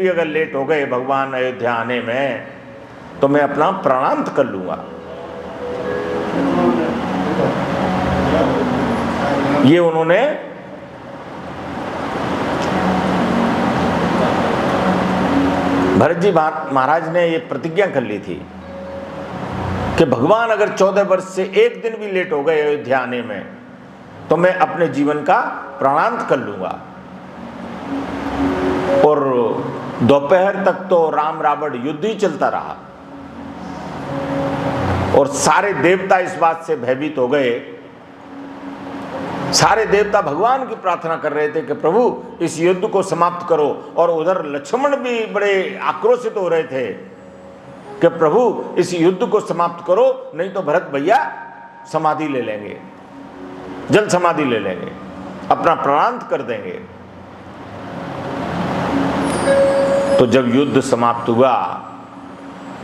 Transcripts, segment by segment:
भी अगर लेट हो गए भगवान अयोध्या आने में तो मैं अपना प्राणांत कर लूंगा। ये उन्होंने भरत जी महाराज ने ये प्रतिज्ञा कर ली थी कि भगवान अगर 14 वर्ष से एक दिन भी लेट हो गए अयोध्या आने में तो मैं अपने जीवन का प्राणांत कर लूंगा। और दोपहर तक तो राम रावण युद्ध ही चलता रहा और सारे देवता इस बात से भयभीत हो गए। सारे देवता भगवान की प्रार्थना कर रहे थे कि प्रभु इस युद्ध को समाप्त करो, और उधर लक्ष्मण भी बड़े आक्रोशित हो रहे थे कि प्रभु इस युद्ध को समाप्त करो, नहीं तो भरत भैया समाधि ले लेंगे, जल समाधि ले लेंगे, अपना प्राणांत कर देंगे। तो जब युद्ध समाप्त हुआ,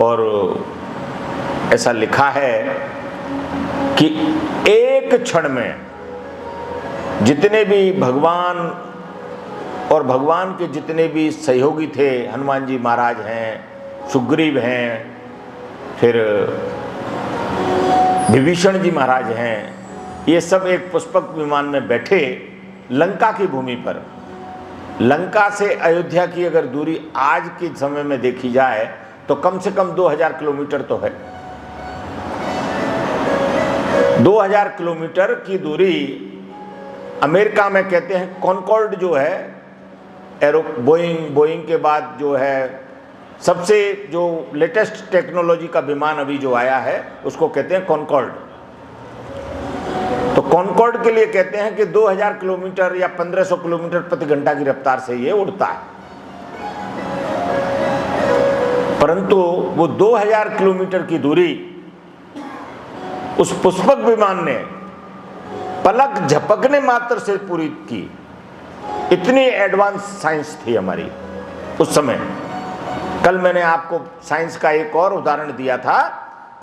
और ऐसा लिखा है कि एक क्षण में जितने भी भगवान और भगवान के जितने भी सहयोगी थे, हनुमान जी महाराज हैं, सुग्रीव हैं, फिर विभीषण जी महाराज हैं, ये सब एक पुष्पक विमान में बैठे लंका की भूमि पर। लंका से अयोध्या की अगर दूरी आज के समय में देखी जाए तो कम से कम 2000 किलोमीटर तो है। 2000 किलोमीटर की दूरी अमेरिका में कहते हैं कॉनकॉर्ड जो है बोइंग के बाद जो है सबसे जो लेटेस्ट टेक्नोलॉजी का विमान अभी जो आया है उसको कहते हैं कॉनकॉर्ड। तो कॉनकॉर्ड के लिए कहते हैं कि 2000 किलोमीटर या 1500 किलोमीटर प्रति घंटा की रफ्तार से ये उड़ता है, परंतु वो 2000 किलोमीटर की दूरी उस पुष्पक विमान ने पलक झपकने मात्र से पूरी की। इतनी एडवांस साइंस थी हमारी उस समय। कल मैंने आपको साइंस का एक और उदाहरण दिया था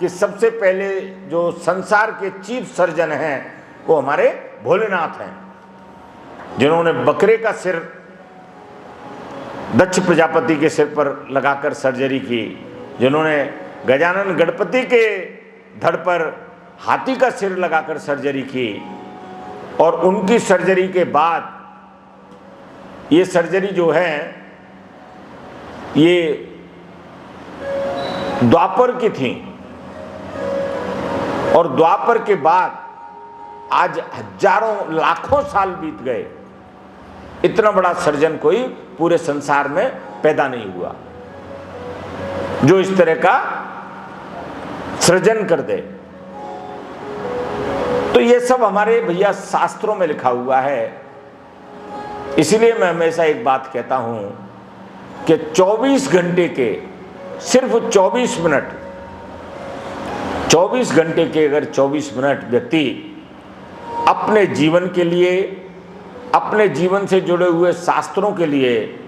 कि सबसे पहले जो संसार के चीफ सर्जन हैं वो हमारे भोलेनाथ हैं, जिन्होंने बकरे का सिर दक्ष प्रजापति के सिर पर लगाकर सर्जरी की, जिन्होंने गजानन गणपति के धड़ पर हाथी का सिर लगाकर सर्जरी की। और उनकी सर्जरी के बाद ये सर्जरी जो है ये द्वापर की थी, और द्वापर के बाद आज हजारों लाखों साल बीत गए, इतना बड़ा सर्जन कोई पूरे संसार में पैदा नहीं हुआ जो इस तरह का सृजन कर दे। तो ये सब हमारे भैया शास्त्रों में लिखा हुआ है। इसलिए मैं हमेशा एक बात कहता हूं कि 24 घंटे के सिर्फ 24 मिनट, 24 घंटे के अगर 24 मिनट व्यक्ति अपने जीवन के लिए, अपने जीवन से जुड़े हुए शास्त्रों के लिए,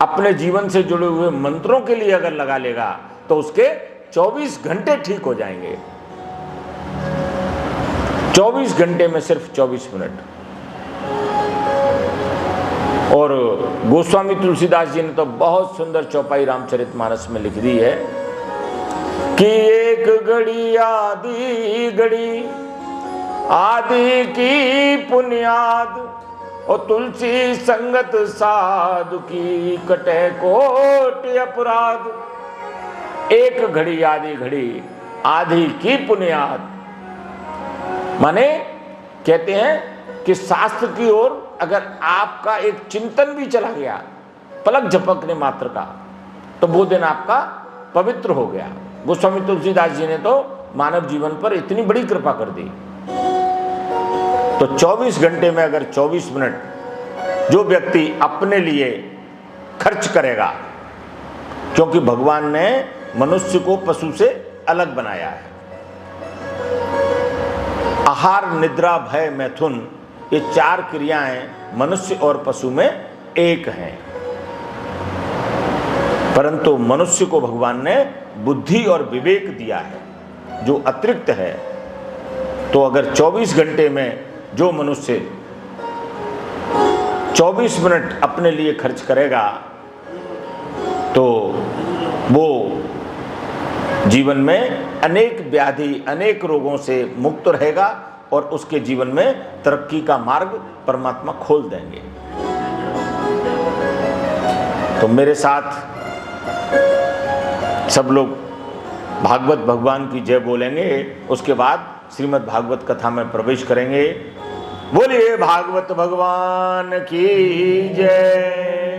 अपने जीवन से जुड़े हुए मंत्रों के लिए अगर लगा लेगा तो उसके 24 घंटे ठीक हो जाएंगे। 24 घंटे में सिर्फ 24 मिनट। और गोस्वामी तुलसीदास जी ने तो बहुत सुंदर चौपाई रामचरितमानस में लिख दी है कि एक घड़ी आदि की पुण्याद, और तुलसी संगत साधु की कटे कोट अपराध। एक घड़ी आदि की पुण्याद, माने कहते हैं कि शास्त्र की ओर अगर आपका एक चिंतन भी चला गया पलक झपकने मात्र का, तो वो दिन आपका पवित्र हो गया। गोस्वामी तुलसीदास जी ने तो मानव जीवन पर इतनी बड़ी कृपा कर दी। तो 24 घंटे में अगर 24 मिनट जो व्यक्ति अपने लिए खर्च करेगा, क्योंकि भगवान ने मनुष्य को पशु से अलग बनाया है। आहार, निद्रा, भय, मैथुन, ये 4 क्रियाएं मनुष्य और पशु में एक हैं, परंतु मनुष्य को भगवान ने बुद्धि और विवेक दिया है जो अतिरिक्त है। तो अगर 24 घंटे में जो मनुष्य 24 मिनट अपने लिए खर्च करेगा वो जीवन में अनेक व्याधि, अनेक रोगों से मुक्त रहेगा और उसके जीवन में तरक्की का मार्ग परमात्मा खोल देंगे। तो मेरे साथ सब लोग भागवत भगवान की जय बोलेंगे, उसके बाद श्रीमद् भागवत कथा में प्रवेश करेंगे। बोलिए भागवत भगवान की जय।